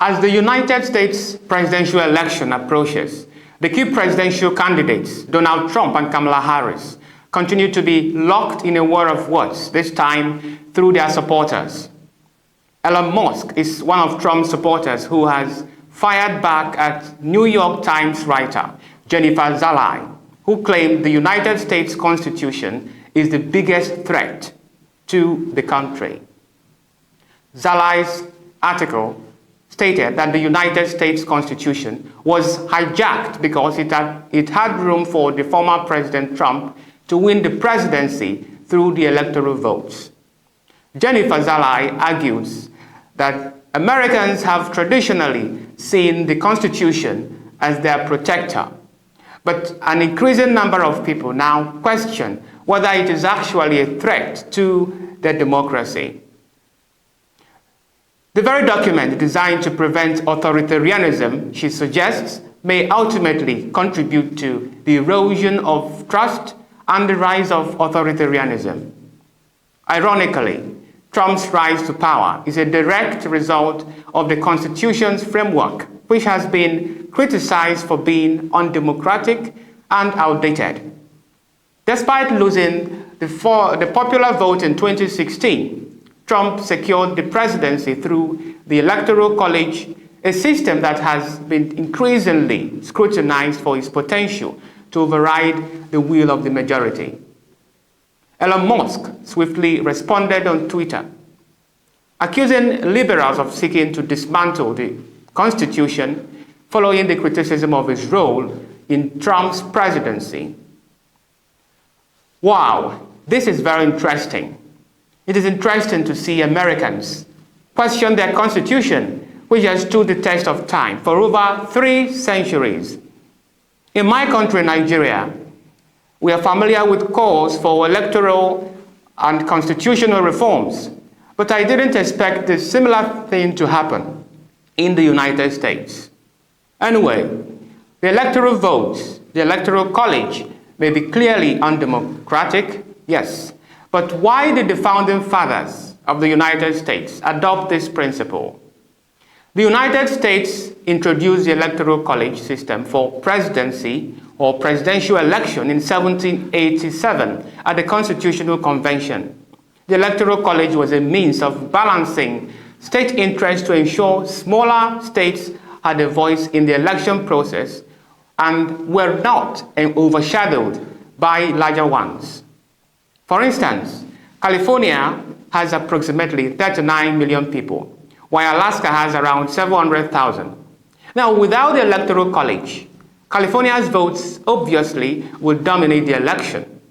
As the United States presidential election approaches, the key presidential candidates, Donald Trump and Kamala Harris, continue to be locked in a war of words, this time through their supporters. Elon Musk is one of Trump's supporters who has fired back at New York Times writer Jennifer Zalai, who claimed the United States Constitution is the biggest threat to the country. Zalai's article stated that the United States Constitution was hijacked because it had room for the former President Trump to win the presidency through the electoral votes. Jennifer Zalai argues that Americans have traditionally seen the Constitution as their protector, but an increasing number of people now question whether it is actually a threat to their democracy. The very document designed to prevent authoritarianism, she suggests, may ultimately contribute to the erosion of trust and the rise of authoritarianism. Ironically, Trump's rise to power is a direct result of the Constitution's framework, which has been criticized for being undemocratic and outdated. Despite losing the popular vote in 2016, Trump secured the presidency through the Electoral College, a system that has been increasingly scrutinized for its potential to override the will of the majority. Elon Musk swiftly responded on Twitter, accusing liberals of seeking to dismantle the Constitution following the criticism of his role in Trump's presidency. Wow, this is very interesting. It is interesting to see Americans question their Constitution, which has stood the test of time for over 3 centuries. In my country, Nigeria, we are familiar with calls for electoral and constitutional reforms, but I didn't expect a similar thing to happen in the United States. Anyway, the electoral votes, the Electoral College, may be clearly undemocratic, yes, but why did the founding fathers of the United States adopt this principle? The United States introduced the Electoral College system for presidency or presidential election in 1787 at the Constitutional Convention. The Electoral College was a means of balancing state interests to ensure smaller states had a voice in the election process and were not overshadowed by larger ones. For instance, California has approximately 39 million people, while Alaska has around 700,000. Now, without the Electoral College, California's votes obviously would dominate the election,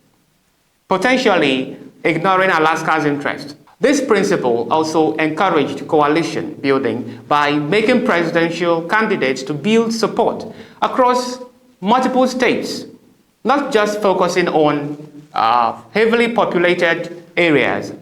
potentially ignoring Alaska's interest. This principle also encouraged coalition building by making presidential candidates to build support across multiple states, not just focusing on heavily populated areas.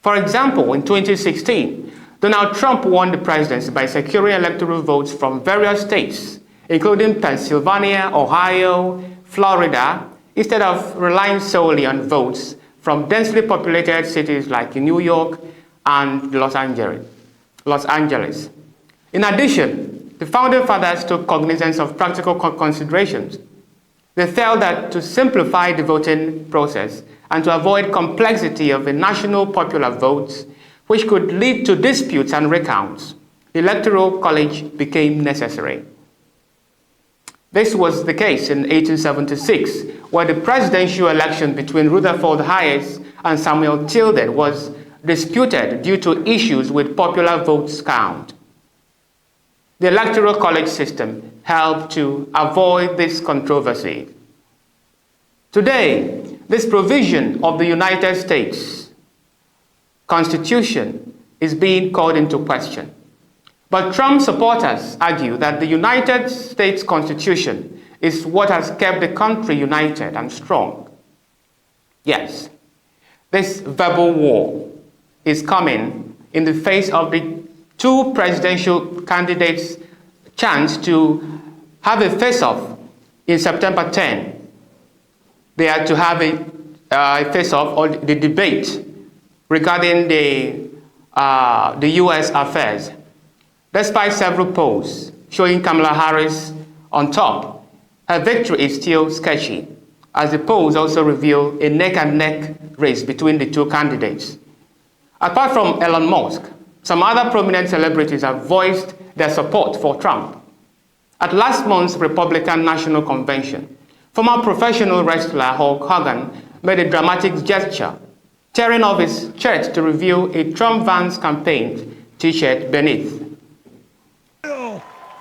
For example, in 2016, Donald Trump won the presidency by securing electoral votes from various states, including Pennsylvania, Ohio, Florida, instead of relying solely on votes from densely populated cities like New York and Los Angeles. In addition, the founding fathers took cognizance of practical considerations. They felt that to simplify the voting process and to avoid complexity of the national popular votes, which could lead to disputes and recounts, the Electoral College became necessary. This was the case in 1876, where the presidential election between Rutherford Hayes and Samuel Tilden was disputed due to issues with popular votes count. The Electoral College system helped to avoid this controversy. Today, this provision of the United States Constitution is being called into question. But Trump supporters argue that the United States Constitution is what has kept the country united and strong. Yes, this verbal war is coming in the face of the 2 presidential candidates' chance to have a face-off in September 10. They are to have a face-off or the debate regarding the U.S. affairs. Despite several polls showing Kamala Harris on top, her victory is still sketchy, as the polls also reveal a neck-and-neck race between the two candidates. Apart from Elon Musk, some other prominent celebrities have voiced their support for Trump. At last month's Republican National Convention, former professional wrestler Hulk Hogan made a dramatic gesture, tearing off his shirt to reveal a Trump Vans campaign t-shirt beneath.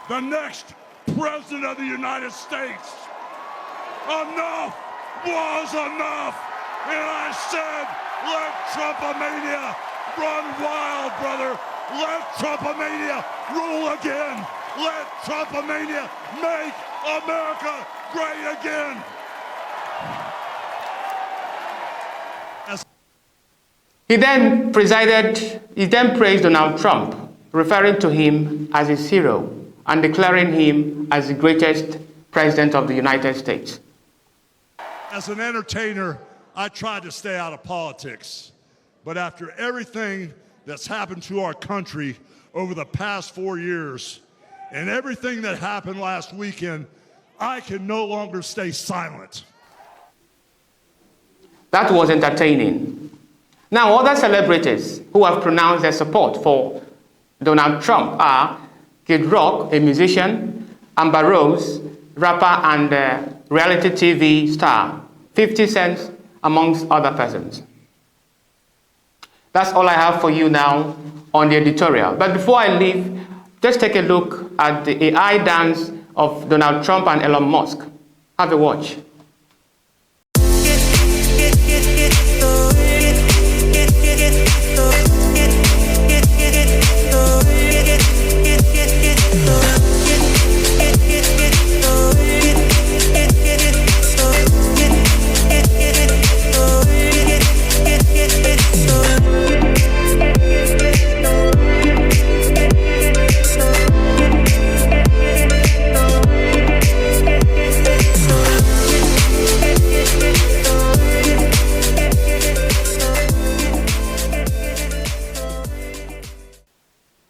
The next President of the United States. Enough was enough. And I said, let Trumpomania run wild, brother. Let Trumpomania rule again. Let Trumpomania make America great again. He then praised Donald Trump, referring to him as his hero and declaring him as the greatest president of the United States. As an entertainer, I tried to stay out of politics. But after everything that's happened to our country over the past 4 years and everything that happened last weekend, I can no longer stay silent. That was entertaining. Now, other celebrities who have pronounced their support for Donald Trump are Kid Rock, a musician, Amber Rose, rapper and reality TV star, 50 Cent, amongst other persons. That's all I have for you now on the editorial. But before I leave, just take a look at the AI dance of Donald Trump and Elon Musk. Have a watch.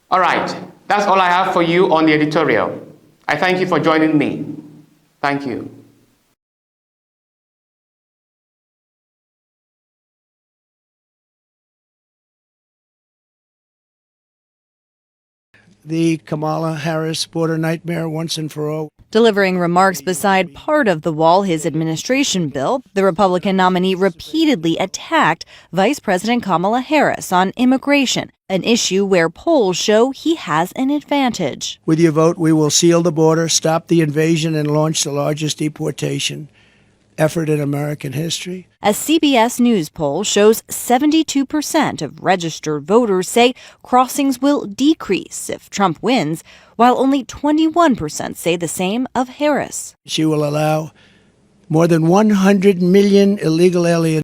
All right, that's all I have for you on the editorial. I thank you for joining me. Thank you. The Kamala Harris border nightmare once and for all. Delivering remarks beside part of the wall, his administration bill, the Republican nominee repeatedly attacked Vice President Kamala Harris on immigration, an issue where polls show he has an advantage. With your vote, we will seal the border, stop the invasion, and launch the largest deportation effort in American history. A CBS News poll shows 72% of registered voters say crossings will decrease if Trump wins, while only 21% say the same of Harris. She will allow more than 100 million illegal aliens